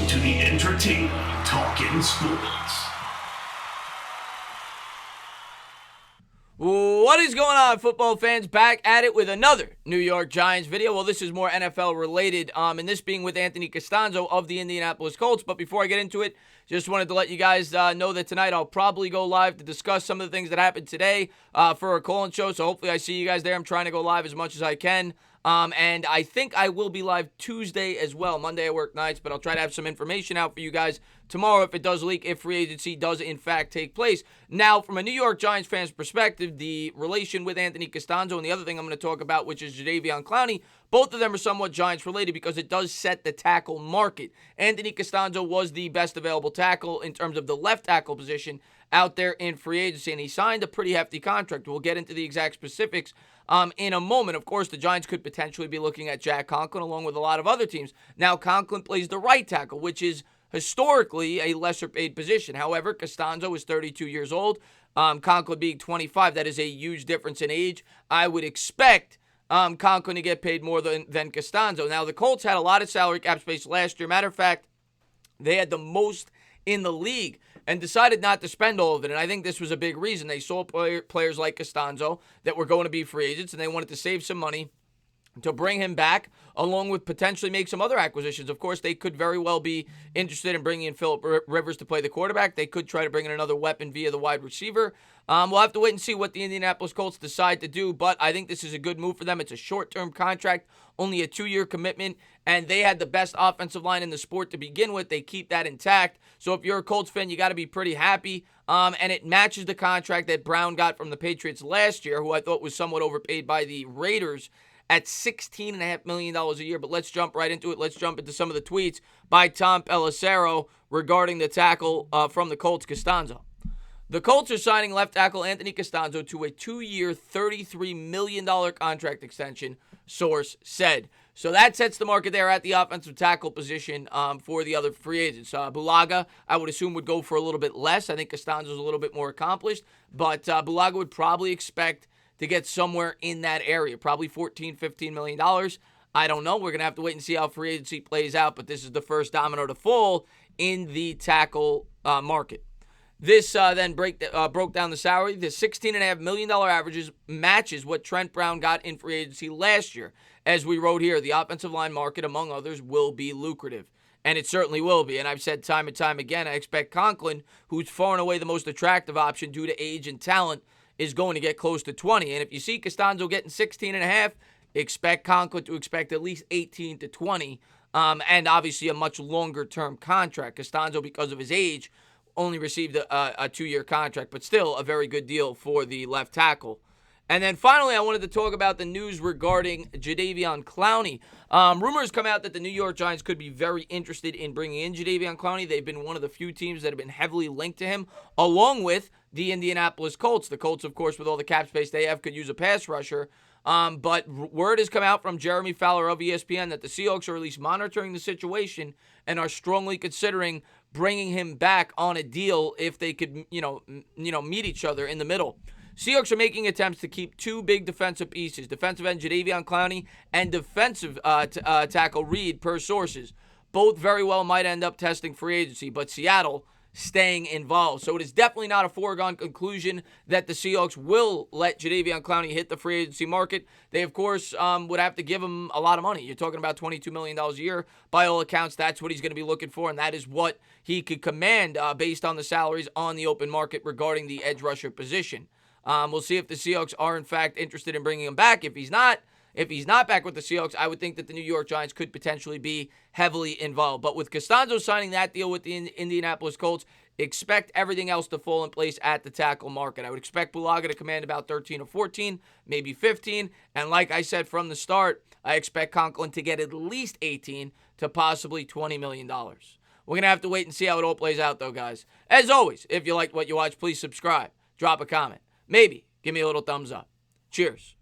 to the entertaining Talkin' Sports. What is going on, football fans? Back at it with another New York Giants video. Well, this is more NFL related, and this being with Anthony Castonzo of the Indianapolis Colts. But before I get into it, just wanted to let you guys know that tonight I'll probably go live to discuss some of the things that happened today for a call-in show. So hopefully I see you guys there. I'm trying to go live as much as I can. And I think I will be live Tuesday as well. Monday I work nights, but I'll try to have some information out for you guys tomorrow if it does leak, if free agency does in fact take place. Now, from a New York Giants fan's perspective, the relation with Anthony Castonzo and the other thing I'm going to talk about, which is Jadaveon Clowney, both of them are somewhat Giants related because it does set the tackle market. Anthony Castonzo was the best available tackle in terms of the left tackle position out there in free agency, and he signed a pretty hefty contract. We'll get into the exact specifics in a moment. Of course, the Giants could potentially be looking at Jack Conklin along with a lot of other teams. Now, Conklin plays the right tackle, which is historically a lesser paid position. However, Castonzo is 32 years old. Conklin being 25, that is a huge difference in age. I would expect Conklin to get paid more than Castonzo. Now, the Colts had a lot of salary cap space last year. Matter of fact, they had the most in the league and decided not to spend all of it. And I think this was a big reason. They saw players like Castonzo that were going to be free agents, and they wanted to save some money to bring him back, along with potentially make some other acquisitions. Of course, they could very well be interested in bringing in Phillip Rivers to play the quarterback. They could try to bring in another weapon via the wide receiver. We'll have to wait and see what the Indianapolis Colts decide to do, but I think this is a good move for them. It's a short-term contract, only a 2-year commitment, and they had the best offensive line in the sport to begin with. They keep that intact. So if you're a Colts fan, you got to be pretty happy. And it matches the contract that Brown got from the Patriots last year, who I thought was somewhat overpaid by the Raiders at $16.5 million a year. But let's jump right into it. Let's jump into some of the tweets by Tom Pelissero regarding the tackle from the Colts, Castonzo. The Colts are signing left tackle Anthony Castonzo to a 2-year, $33 million contract extension, source said. So that sets the market there at the offensive tackle position for the other free agents. Bulaga, I would assume, would go for a little bit less. I think Castonzo's a little bit more accomplished, but Bulaga would probably expect to get somewhere in that area, probably $14-15 million. I don't know. We're going to have to wait and see how free agency plays out, but this is the first domino to fall in the tackle market. This then broke down the salary. The $16.5 million averages matches what Trent Brown got in free agency last year. As we wrote here, the offensive line market, among others, will be lucrative. And it certainly will be. And I've said time and time again, I expect Conklin, who's far and away the most attractive option due to age and talent, is going to get close to 20. And if you see Castonzo getting 16.5, expect Conklin to expect at least 18 to 20. And obviously a much longer-term contract. Castonzo, because of his age, only received a 2-year contract, but still a very good deal for the left tackle. And then finally, I wanted to talk about the news regarding Jadaveon Clowney. Rumors come out that the New York Giants could be very interested in bringing in Jadaveon Clowney. They've been one of the few teams that have been heavily linked to him, along with the Indianapolis Colts. The Colts, of course, with all the cap space they have, could use a pass rusher. But word has come out from Jeremy Fowler of ESPN that the Seahawks are at least monitoring the situation and are strongly considering bringing him back on a deal if they could, meet each other in the middle. Seahawks are making attempts to keep two big defensive pieces, defensive end Jadaveon Clowney and defensive tackle Reed, per sources. Both very well might end up testing free agency, but Seattle staying involved. So it is definitely not a foregone conclusion that the Seahawks will let Jadaveon Clowney hit the free agency market. They, of course, would have to give him a lot of money. You're talking about $22 million a year. By all accounts, that's what he's going to be looking for, and that is what he could command based on the salaries on the open market regarding the edge rusher position. We'll see if the Seahawks are, in fact, interested in bringing him back. If he's not back with the Seahawks, I would think that the New York Giants could potentially be heavily involved. But with Castonzo signing that deal with the Indianapolis Colts, expect everything else to fall in place at the tackle market. I would expect Bulaga to command about 13 or 14, maybe 15. And like I said from the start, I expect Conklin to get at least 18 to possibly $20 million. We're going to have to wait and see how it all plays out, though, guys. As always, if you liked what you watched, please subscribe. Drop a comment. Maybe give me a little thumbs up. Cheers.